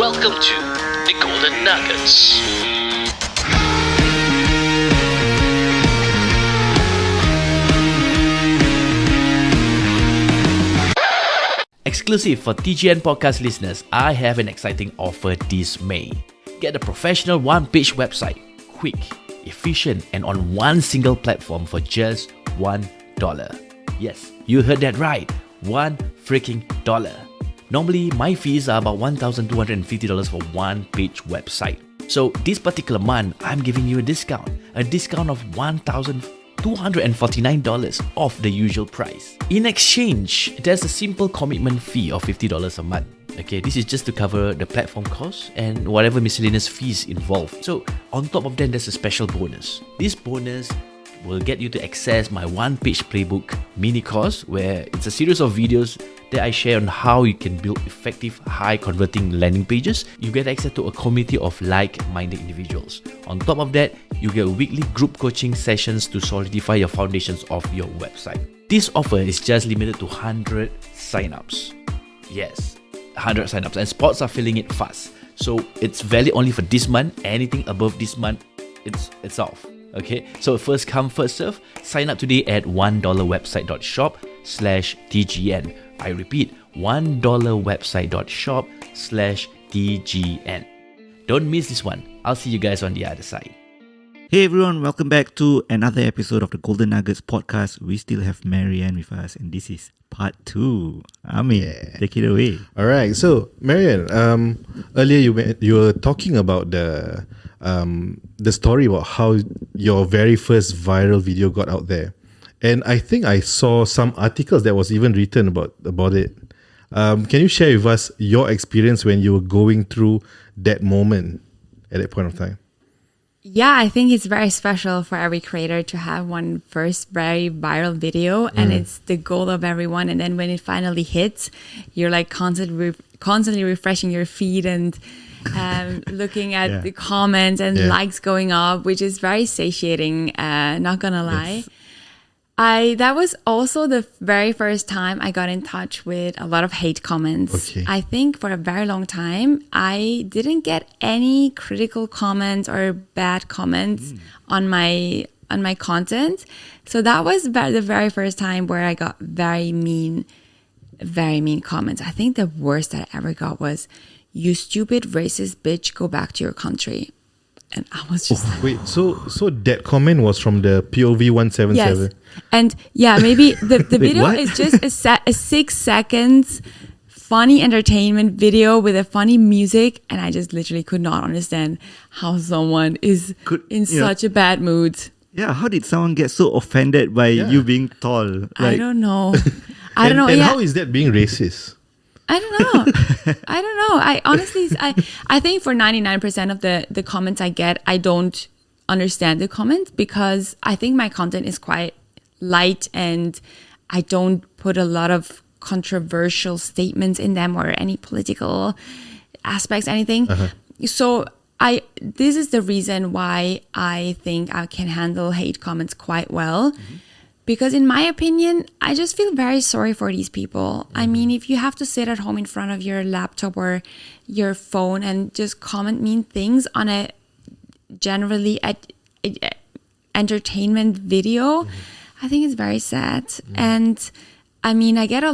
Welcome to the Golden Nuggets. Exclusive for TGN podcast listeners, I have an exciting offer this May. Get a professional one-page website, quick, efficient, and on one single platform for just $1. Yes, you heard that right, $1 freaking dollar. Normally, my fees are about $1,250 for one-page website. So this particular month, I'm giving you a discount of $1,249 off the usual price. In exchange, there's a simple commitment fee of $50 a month. Okay, this is just to cover the platform costs and whatever miscellaneous fees involved. So on top of that, there's a special bonus. This bonus will get you to access my one-page playbook mini course, where it's a series of videos that I share on how you can build effective, high-converting landing pages. You get access to a community of like-minded individuals. On top of that, you get weekly group coaching sessions to solidify your foundations of your website. This offer is just limited to 100 signups. Yes, 100 signups, and spots are filling it fast. So it's valid only for this month. Anything above this month, it's off. Okay, so first come, first serve. Sign up today at $1website.shop/TGN. I repeat, $1website.shop/TGN. Don't miss this one. I'll see you guys on the other side. Hey everyone, welcome back to another episode of the Golden Nuggets podcast. We still have Marion with us, and this is part 2. Amin, take it away. All right, so Marion, earlier you were talking about the story about how your very first viral video got out there, and I think I saw some articles that was even written about it. Can you share with us your experience when you were going through that moment at that point of time? Yeah, I think it's very special for every creator to have one first very viral video, and it's the goal of everyone. And then when it finally hits, you're like constantly refreshing your feed and looking at the comments and likes going up, which is very satiating. Not gonna lie. Yes. That was also the very first time I got in touch with a lot of hate comments. Okay. I think for a very long time, I didn't get any critical comments or bad comments on my content. So that was the very first time where I got very mean comments. I think the worst that I ever got was, "You stupid racist bitch, go back to your country." And I was just wait, so that comment was from the POV 177? Yes. And yeah, maybe the video is just a 6 seconds funny entertainment video with a funny music, and I just literally could not understand how someone is in such a bad mood. Yeah, how did someone get so offended by you being tall? I don't know. I don't know. And how is that being racist? I don't know. I honestly, I think for 99% of the comments I get, I don't understand the comments, because I think my content is quite light and I don't put a lot of controversial statements in them or any political aspects, anything. So this is the reason why I think I can handle hate comments quite well. Because in my opinion, I just feel very sorry for these people. I mean, if you have to sit at home in front of your laptop or your phone and just comment mean things on a generally entertainment video, I think it's very sad. And I mean, I did a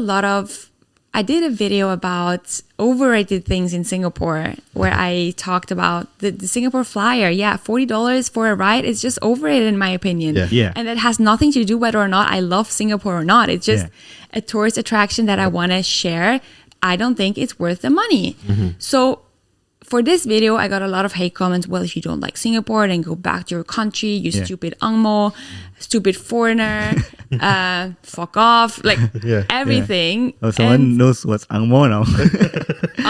video about overrated things in Singapore, where I talked about the Singapore Flyer. Yeah, $40 for a ride is just overrated in my opinion. Yeah. And it has nothing to do whether or not I love Singapore or not. It's just a tourist attraction that I want to share. I don't think it's worth the money. So for this video, I got a lot of hate comments. Well, if you don't like Singapore, then go back to your country, you stupid angmo, stupid foreigner, fuck off, like everything. Oh, someone knows what's angmo now.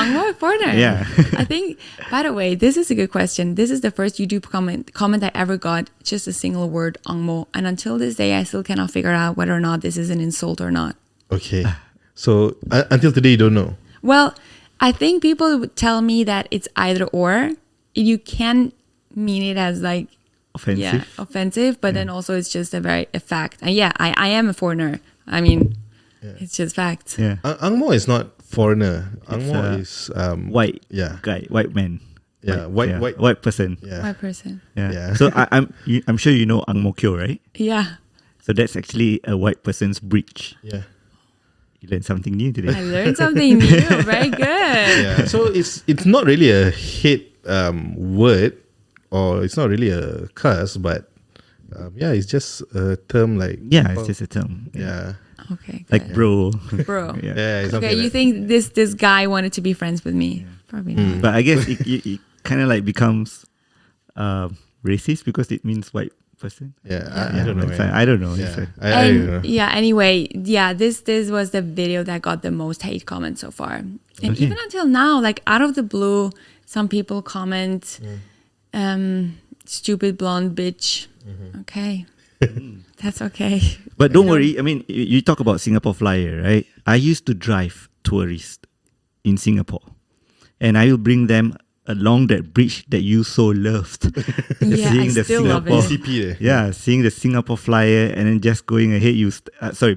Angmo, foreigner. Yeah. I think, by the way, this is a good question. This is the first YouTube comment I ever got, just a single word, angmo. And until this day, I still cannot figure out whether or not this is an insult or not. Okay. So until today, you don't know? Well, I think people would tell me that it's either or. You can mean it as like offensive, but then also it's just a fact. And I am a foreigner. I mean, it's just facts. Angmo is not foreigner. Ang It's, Mo is white Yeah. guy, white man. Yeah, white. white person. Yeah. White person. Yeah. Yeah. So I'm sure you know Ang Mo Kio, right? Yeah. So that's actually a white person's bridge. Yeah. You learned something new I today. learned something new. Very good. Yeah. So it's not really a hate word, or it's not really a curse, but it's just a term like Yeah, it's just a term. yeah. Okay. Like good. bro. Bro. Yeah. Yeah, it's Okay, something you like think this guy wanted to be friends with me? Probably not. But I guess it kind of like becomes racist because it means white person. I don't know. it's Man. fine. I don't know. It's Yeah. fine. I don't know. And yeah, anyway, yeah, this was the video that got the most hate comments so far. And Okay. even until now, like out of the blue, some people comment, stupid blonde bitch. Okay. That's okay. But don't worry. I mean, you talk about Singapore Flyer, right? I used to drive tourists in Singapore, and I will bring them along that bridge that you so loved. Yeah, I still love it. CP there. Yeah, seeing the Singapore Flyer, and then just going ahead.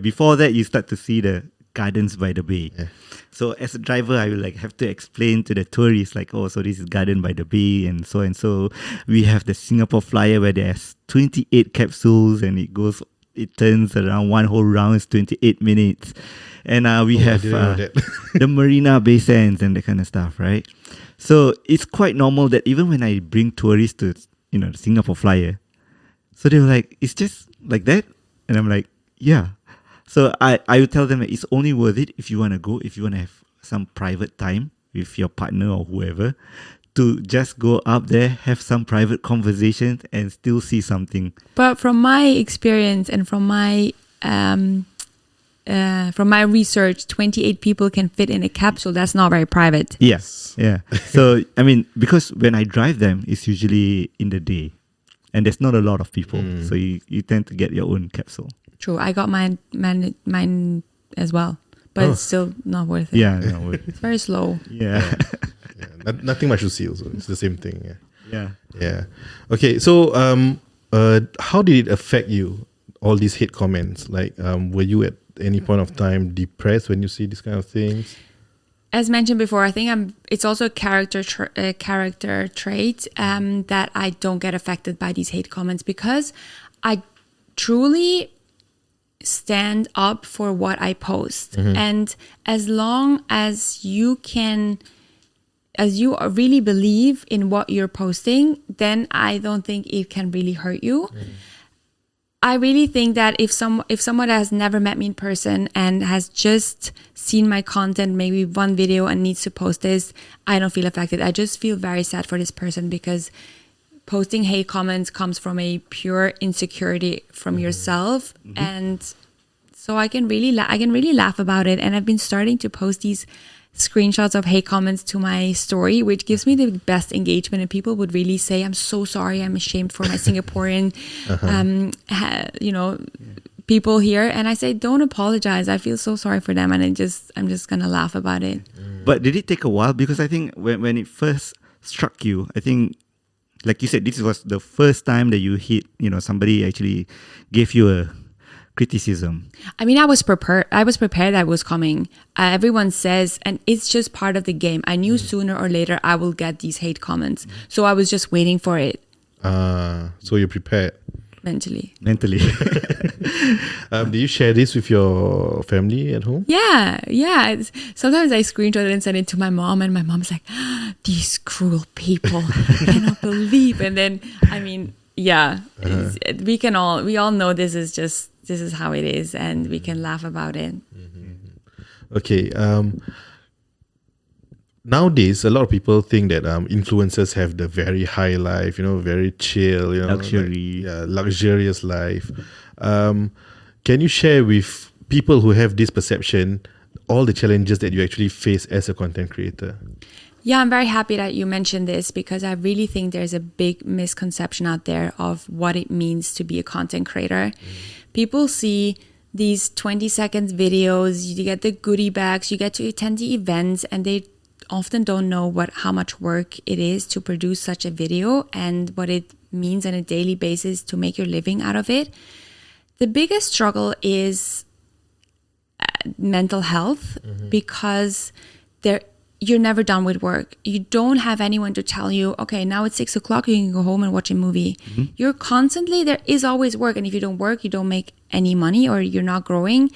Before that, you start to see the Gardens by the Bay. Yeah. So as a driver, I will like have to explain to the tourists like, oh, so this is Garden by the Bay, and so and so. We have the Singapore Flyer where there's 28 capsules, and it turns around one whole round is 28 minutes, and we have didn't know that. the Marina Bay Sands and that kind of stuff, right? So it's quite normal that even when I bring tourists to the Singapore Flyer, so they were like, it's just like that, and I'm like, yeah. So I would tell them that it's only worth it if you want to go, if you want to have some private time with your partner or whoever, to just go up there, have some private conversations, and still see something. But from my experience and from my research, 28 people can fit in a capsule. That's not very private. Yes, yeah. So I mean, because when I drive them, it's usually in the day, and there's not a lot of people, so you tend to get your own capsule. True. I got mine as well, but it's still not worth it. Yeah, no, It's very slow. yeah, Yeah. Nothing much to see. Also, it's the same thing. Yeah. yeah. Yeah. Okay. So, how did it affect you? All these hate comments. Like, were you at any point of time depressed when you see these kind of things? As mentioned before, I think it's also a character trait that I don't get affected by these hate comments because I truly stand up for what I post. And as long as you really believe in what you're posting, then I don't think it can really hurt you. I really think that if someone has never met me in person and has just seen my content, maybe one video and needs to post this, I don't feel affected. I just feel very sad for this person because posting hate comments comes from a pure insecurity from yourself, and so I can really laugh about it. And I've been starting to post these screenshots of hate comments to my story, which gives me the best engagement, and people would really say, I'm so sorry, I'm ashamed for my Singaporean people here. And I say, don't apologize, I feel so sorry for them, and I'm just gonna laugh about it. But did it take a while? Because I think when it first struck you, I think, like you said, this was the first time that you hit, somebody actually gave you a criticism. I mean, I was prepared that it was coming. Everyone says, and it's just part of the game. I knew sooner or later I will get these hate comments. So I was just waiting for it So you're prepared. mentally. Do you share this with your family at home? Yeah. Sometimes I screenshot it and send it to my mom, and my mom's like, these cruel people, I cannot believe. And then, I mean, yeah, we all know this is how it is, and we can laugh about it. Okay. Nowadays, a lot of people think that influencers have the very high life, very chill, Luxury. luxurious life. Can you share with people who have this perception all the challenges that you actually face as a content creator? Yeah, I'm very happy that you mentioned this because I really think there's a big misconception out there of what it means to be a content creator. People see these 20 seconds videos, you get the goodie bags, you get to attend the events, and they often don't know how much work it is to produce such a video and what it means on a daily basis to make your living out of it. The biggest struggle is mental health because you're never done with work. You don't have anyone to tell you, okay, now it's 6 o'clock, you can go home and watch a movie. You're constantly, there is always work. And if you don't work, you don't make any money or you're not growing.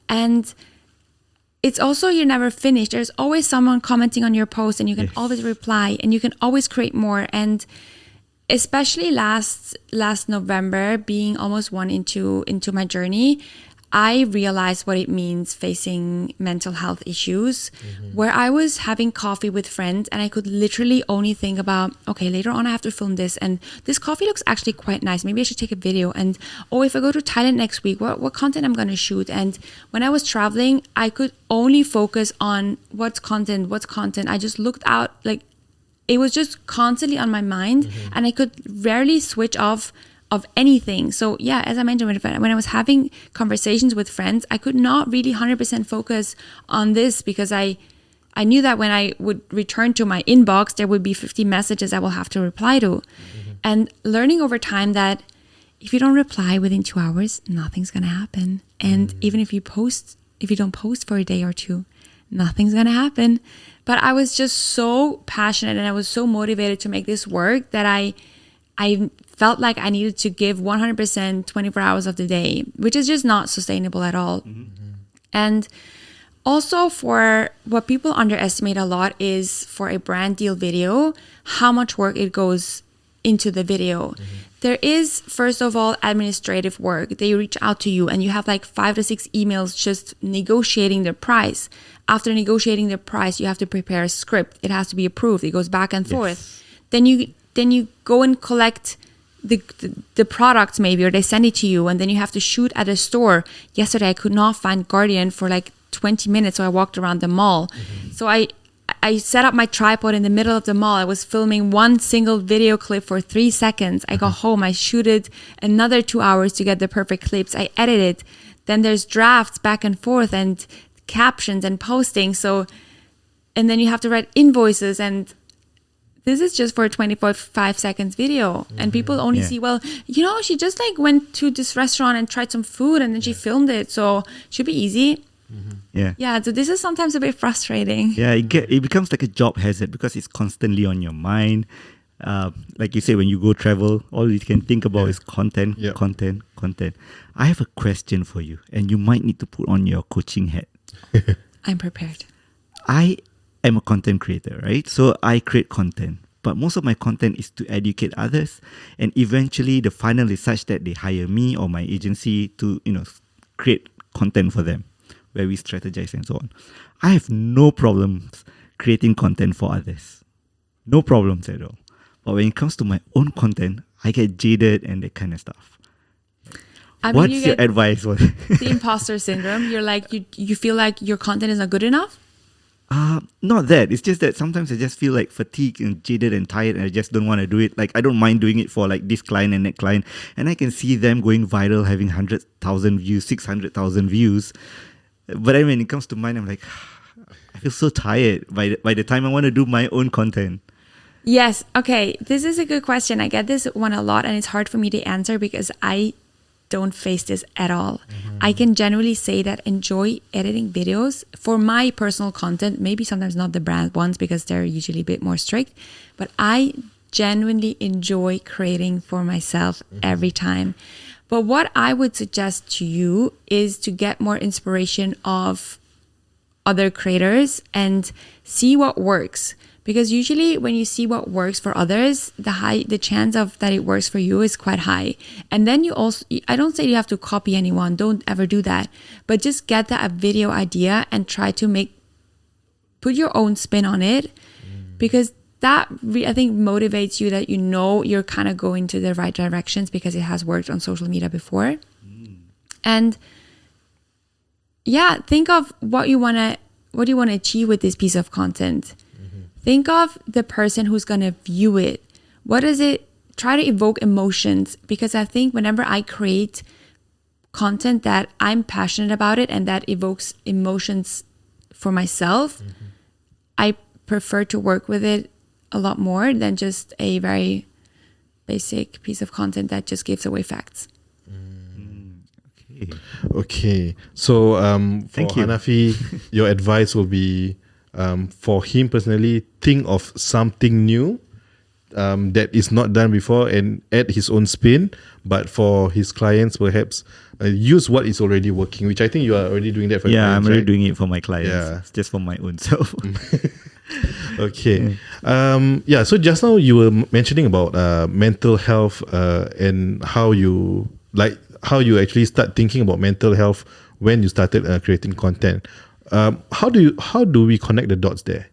And it's also, you're never finished. There's always someone commenting on your post and you can always reply and you can always create more. And especially last November, being almost one into my journey, I realized what it means facing mental health issues, where I was having coffee with friends and I could literally only think about, okay, later on I have to film this and this coffee looks actually quite nice. Maybe I should take a video. And if I go to Thailand next week, what content I'm going to shoot. And when I was traveling, I could only focus on what's content. I just looked out, like it was just constantly on my mind and I could rarely switch off of anything. So yeah, as I mentioned, when I was having conversations with friends, I could not really 100% focus on this because I knew that when I would return to my inbox, there would be 50 messages I will have to reply to. And learning over time that if you don't reply within 2 hours, nothing's going to happen. And even if you don't post for a day or two, nothing's going to happen. But I was just so passionate and I was so motivated to make this work that I felt like I needed to give 100% 24 hours of the day, which is just not sustainable at all. And also, for what people underestimate a lot is for a brand deal video, how much work it goes into the video. There is, first of all, administrative work. They reach out to you and you have like 5 to 6 emails just negotiating the price. After negotiating the price, you have to prepare a script. It has to be approved. It goes back and forth. Then you go and collect the products maybe, or they send it to you, and then you have to shoot at a store. Yesterday I could not find Guardian for like 20 minutes, so I walked around the mall. So I set up my tripod in the middle of the mall. I was filming one single video clip for 3 seconds. I got home, I shooted another 2 hours to get the perfect clips. I edited. Then there's drafts back and forth and captions and posting. So, and then you have to write invoices, and this is just for a 25 seconds video. And people only see, well, she just like went to this restaurant and tried some food and then she filmed it. So should be easy. Yeah. So this is sometimes a bit frustrating. Yeah, it becomes like a job hazard because it's constantly on your mind. Like you say, when you go travel, all you can think about is content. I have a question for you, and you might need to put on your coaching hat. I'm prepared. I am a content creator, right? So I create content, but most of my content is to educate others, and eventually the final is such that they hire me or my agency to, create content for them, where we strategize and so on. I have no problems creating content for others. No problems at all. But when it comes to my own content, I get jaded and that kind of stuff. What's your advice? The imposter syndrome. You're like, you feel like your content is not good enough? Not that. It's just that sometimes I just feel like fatigued and jaded and tired and I just don't want to do it. Like I don't mind doing it for like this client and that client. And I can see them going viral, having 100,000 views, 600,000 views. But then when it comes to mine, I'm like, I feel so tired by the time I want to do my own content. Yes. Okay. This is a good question. I get this one a lot and it's hard for me to answer because I don't face this at all. I can generally say that enjoy editing videos for my personal content, maybe sometimes not the brand ones because they're usually a bit more strict, but I genuinely enjoy creating for myself every time. But what I would suggest to you is to get more inspiration of other creators and see what works. Because usually when you see what works for others, the chance of that it works for you is quite high. And then you also, I don't say you have to copy anyone, don't ever do that. But just get that video idea and try to put your own spin on it. Because that I think motivates you that you're kind of going to the right directions because it has worked on social media before. And yeah, think of what you want to achieve with this piece of content. Think of the person who's going to view it. What is it? Try to evoke emotions, because I think whenever I create content that I'm passionate about it and that evokes emotions for myself, I prefer to work with it a lot more than just a very basic piece of content that just gives away facts. Okay. So for Thank you. Hanafi, your advice will be for him personally, think of something new that is not done before and add his own spin. But for his clients, perhaps use what is already working, which I think you are already doing that for your Yeah, clients, I'm already right? doing it for my clients. Yeah. It's just for my own self. Okay. So just now you were mentioning about mental health and how you actually start thinking about mental health when you started creating content. How do we connect the dots there?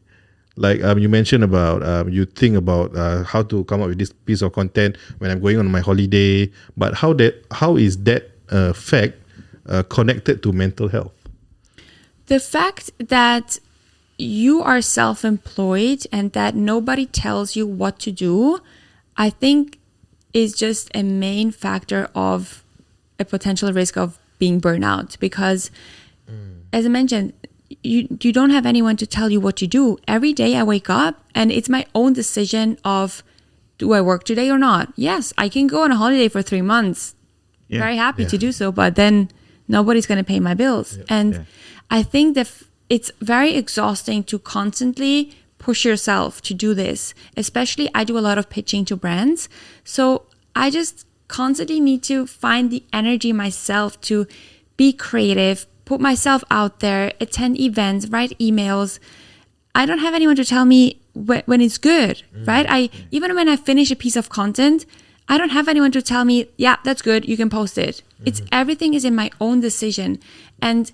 Like you mentioned about you think about how to come up with this piece of content when I'm going on my holiday, but how is that fact connected to mental health? The fact that you are self-employed and that nobody tells you what to do, I think is just a main factor of a potential risk of being burnout. Because as I mentioned, you don't have anyone to tell you what to do. Every day I wake up and it's my own decision of, do I work today or not? Yes, I can go on a holiday for 3 months. Yeah. Very happy Yeah. to do so, but then nobody's going to pay my bills. And Yeah. I think that it's very exhausting to constantly push yourself to do this. Especially I do a lot of pitching to brands. So I just constantly need to find the energy myself to be creative, put myself out there, attend events, write emails. I don't have anyone to tell me when it's good, right? Even when I finish a piece of content, I don't have anyone to tell me, yeah, that's good, you can post it. It's everything is in my own decision. And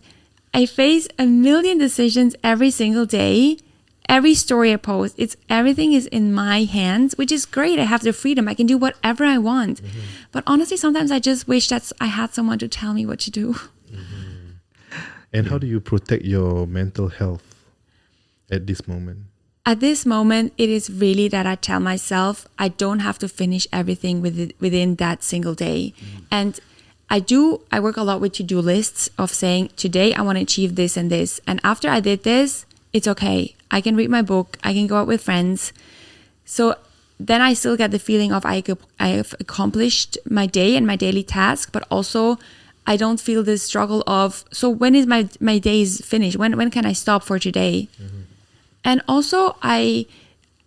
I face a million decisions every single day. Every story I post, everything is in my hands, which is great. I have the freedom. I can do whatever I want. But honestly, sometimes I just wish that I had someone to tell me what to do. And how do you protect your mental health at this moment? At this moment, it is really that I tell myself I don't have to finish everything within that single day. And I work a lot with to-do lists of saying, today I want to achieve this and this. And after I did this, it's okay. I can read my book. I can go out with friends. So then I still get the feeling of I have accomplished my day and my daily task, but also I don't feel this struggle of, so when is my days finished? When can I stop for today? And also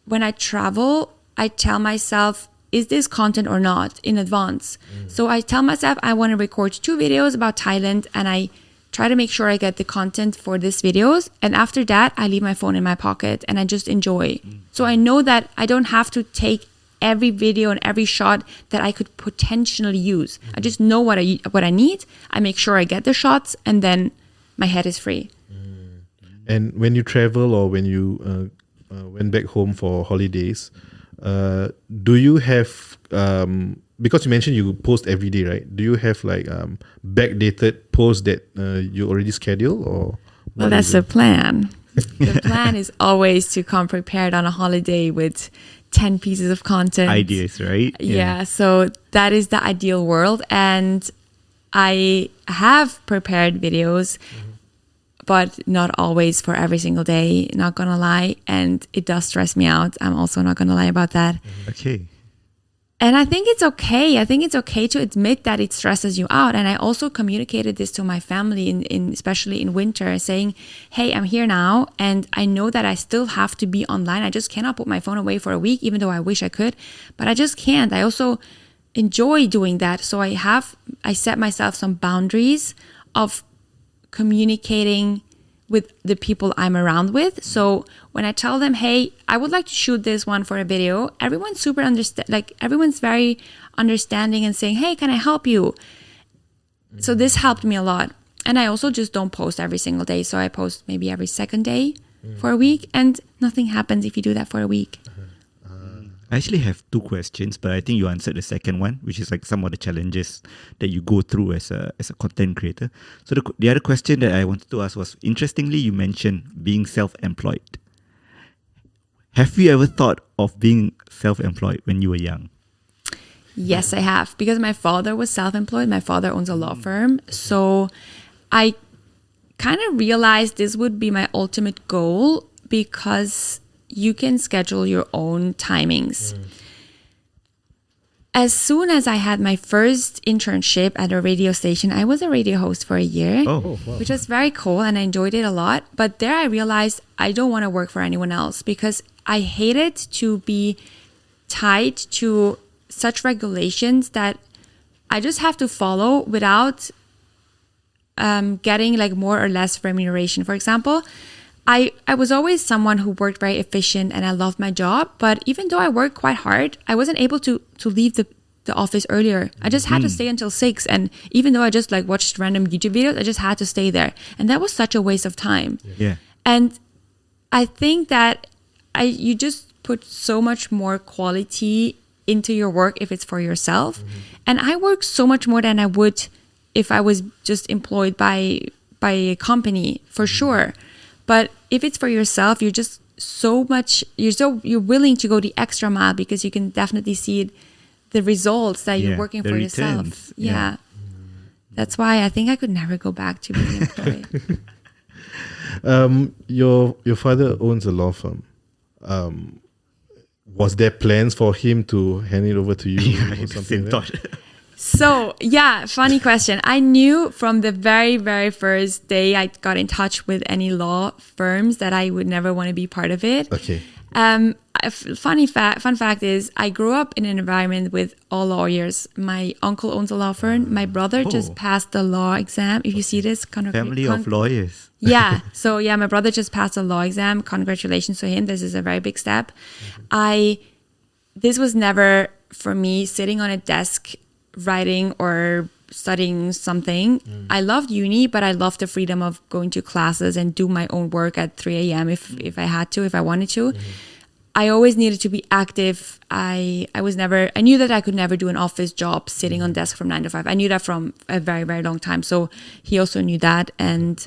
when I travel, I tell myself, is this content or not in advance? So I tell myself I want to record 2 videos about Thailand and I try to make sure I get the content for these videos. And after that, I leave my phone in my pocket and I just enjoy. So I know that I don't have to take every video and every shot that I could potentially use. I just know what I need. I make sure I get the shots and then my head is free. And when you travel or when you went back home for holidays, do you have because you mentioned you post every day, right? Do you have like backdated posts that you already schedule, or? Well, that's the plan. The plan is always to come prepared on a holiday with 10 pieces of content. Ideas, right? Yeah, so that is the ideal world. And I have prepared videos, but not always for every single day, not gonna lie. And it does stress me out. I'm also not gonna lie about that. Okay. And I think it's okay. I think it's okay to admit that it stresses you out. And I also communicated this to my family, especially in winter, saying, hey, I'm here now. And I know that I still have to be online. I just cannot put my phone away for a week, even though I wish I could. But I just can't. I also enjoy doing that. So I set myself some boundaries of communicating with the people I'm around with. So when I tell them, hey, I would like to shoot this one for a video, everyone's everyone's very understanding and saying, hey, can I help you? So this helped me a lot. And I also just don't post every single day. So I post maybe every second day for a week, and nothing happens if you do that for a week. I actually have 2 questions, but I think you answered the second one, which is like some of the challenges that you go through as a content creator. So the other question that I wanted to ask was, interestingly, you mentioned being self-employed. Have you ever thought of being self-employed when you were young? Yes, I have, because my father was self-employed. My father owns a law firm. So I kind of realized this would be my ultimate goal, because you can schedule your own timings. As soon as I had my first internship at a radio station, I was a radio host for a year, which was very cool and I enjoyed it a lot. But there I realized I don't want to work for anyone else because I hated to be tied to such regulations that I just have to follow without getting like more or less remuneration. For example, I was always someone who worked very efficient and I loved my job. But even though I worked quite hard, I wasn't able to leave the office earlier. I just had to stay until 6. And even though I just like watched random YouTube videos, I just had to stay there. And that was such a waste of time. Yeah. And I think that you just put so much more quality into your work if it's for yourself. And I work so much more than I would if I was just employed by a company, for sure. But if it's for yourself, you're just you're willing to go the extra mile because you can definitely see the results that you're working for yourself. Yeah. That's why I think I could never go back to being employed. Your father owns a law firm. Was there plans for him to hand it over to you or something? So, yeah, funny question. I knew from the very, very first day I got in touch with any law firms that I would never want to be part of it. Okay. Fun fact is I grew up in an environment with all lawyers. My uncle owns a law firm. My brother just passed the law exam. If you see this, family of lawyers. Yeah. So yeah, my brother just passed a law exam. Congratulations to him. This is a very big step. This was never for me sitting on a desk writing or studying something. I loved uni, but I loved the freedom of going to classes and do my own work at 3 a.m. if I had to, if I wanted to. I always needed to be active. I knew that I could never do an office job sitting on desk from 9 to 5. I knew that from a very, very long time. So he also knew that. And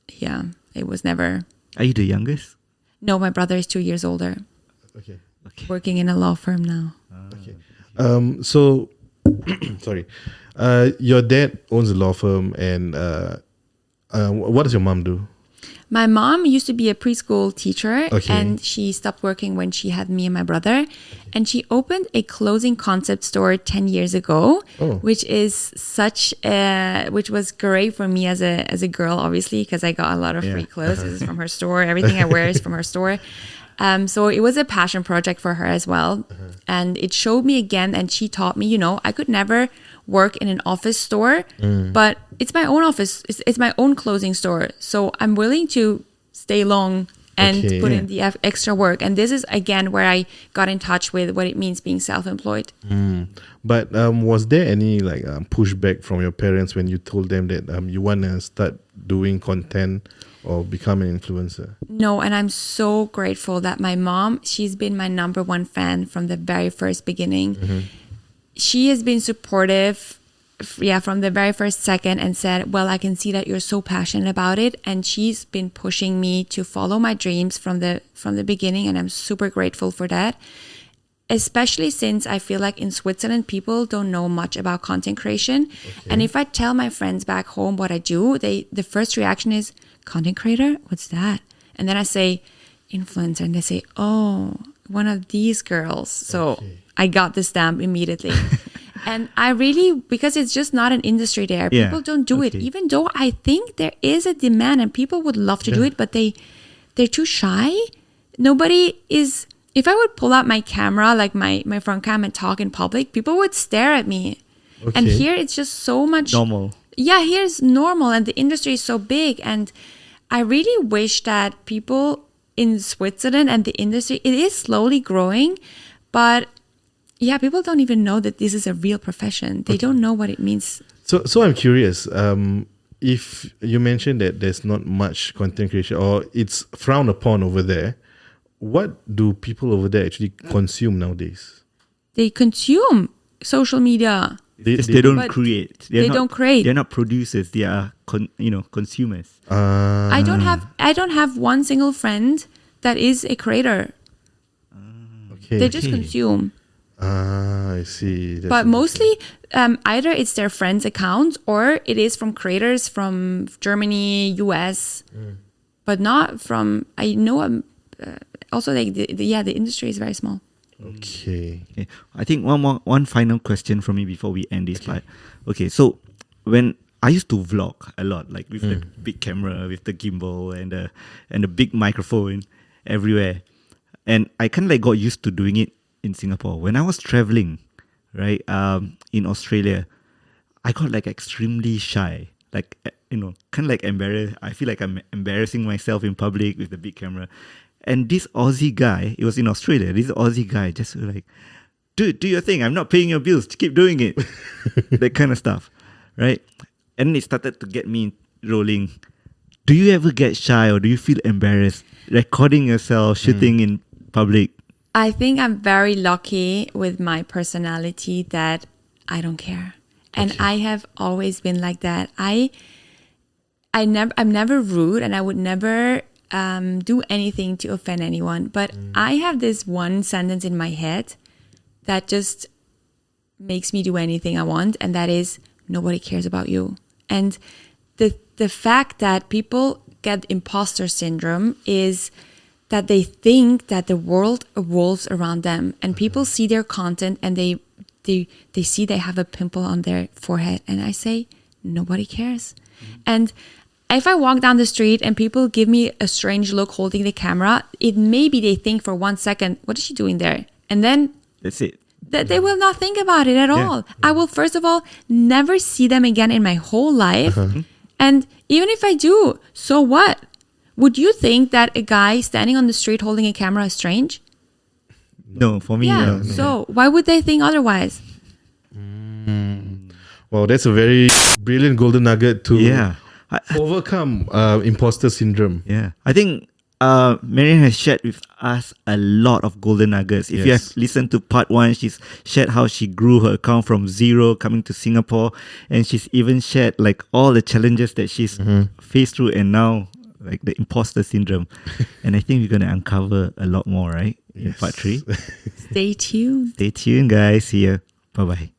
yeah, it was never. Are you the youngest? No, my brother is 2 years older. Okay. Working in a law firm now. Okay. So, sorry. Your dad owns a law firm, and what does your mom do? My mom used to be a preschool teacher, Okay. and she stopped working when she had me and my brother. And she opened a clothing concept store 10 years ago, which was great for me as a girl, obviously, because I got a lot of free clothes. This is from her store. Everything I wear is from her store. So it was a passion project for her as well. And it showed me again, and she taught me, I could never work in an office store, but it's my own office. It's my own clothing store. So I'm willing to stay long and put in the extra work. And this is, again, where I got in touch with what it means being self-employed. But was there any pushback from your parents when you told them that you want to start doing content or become an influencer? No, and I'm so grateful that my mom, she's been my number one fan from the very first beginning. She has been supportive, from the very first second, and said, well, I can see that you're so passionate about it. And she's been pushing me to follow my dreams from the beginning. And I'm super grateful for that. Especially since I feel like in Switzerland, people don't know much about content creation. And if I tell my friends back home what I do, the first reaction is, content creator? What's that? And then I say, influencer. And they say, oh, one of these girls. So I got the stamp immediately. And I really, because it's just not an industry there. People don't do it, even though I think there is a demand and people would love to do it, but they're too shy. Nobody is, if I would pull out my camera, like my front cam, and talk in public, people would stare at me. And here it's just so much normal. Yeah, here's normal, and the industry is so big. And I really wish that people in Switzerland and the industry, it is slowly growing, but yeah, people don't even know that this is a real profession. They don't know what it means. So I'm curious, if you mentioned that there's not much content creation or it's frowned upon over there, what do people over there actually consume nowadays? They consume social media. They don't create. They don't create. They're not producers. They are consumers. I don't have one single friend that is a creator. They just consume. I see. But mostly, either it's their friends' accounts or it is from creators from Germany, US, but not from. I know. Also, the industry is very small. Okay. Okay. I think one final question from me before we end this part. Okay, so when I used to vlog a lot, like with the big camera, with the gimbal and the big microphone everywhere, and I kind of like got used to doing it in Singapore. When I was traveling, right, in Australia, I got like extremely shy, like kind of like embarrassed. I feel like I'm embarrassing myself in public with the big camera. And this Aussie guy, it was in Australia, this Aussie guy just like, dude, do your thing. I'm not paying your bills. Keep doing it. That kind of stuff, right? And it started to get me rolling. Do you ever get shy or do you feel embarrassed recording yourself, shooting in public? I think I'm very lucky with my personality that I don't care. And I have always been like that. I'm never rude and I would never do anything to offend anyone. But I have this one sentence in my head that just makes me do anything I want. And that is, nobody cares about you. And the fact that people get imposter syndrome is that they think that the world revolves around them. And people see their content and they see they have a pimple on their forehead. And I say, nobody cares. And if I walk down the street and people give me a strange look holding the camera, maybe they think for 1 second, what is she doing there? And then That's it. they will not think about it at all. I will, first of all, never see them again in my whole life. And even if I do, so what? Would you think that a guy standing on the street holding a camera is strange? No, for me, Yeah. no. So why would they think otherwise? Well, that's a very brilliant golden nugget to Yeah. overcome imposter syndrome. Yeah. I think Marion has shared with us a lot of golden nuggets. If you Yes. have listened to part 1, she's shared how she grew her account from 0 coming to Singapore. And she's even shared like all the challenges that she's faced through and now like the imposter syndrome. And I think we're going to uncover a lot more, right? In part 3. Stay tuned. Stay tuned, guys. See ya. Bye-bye.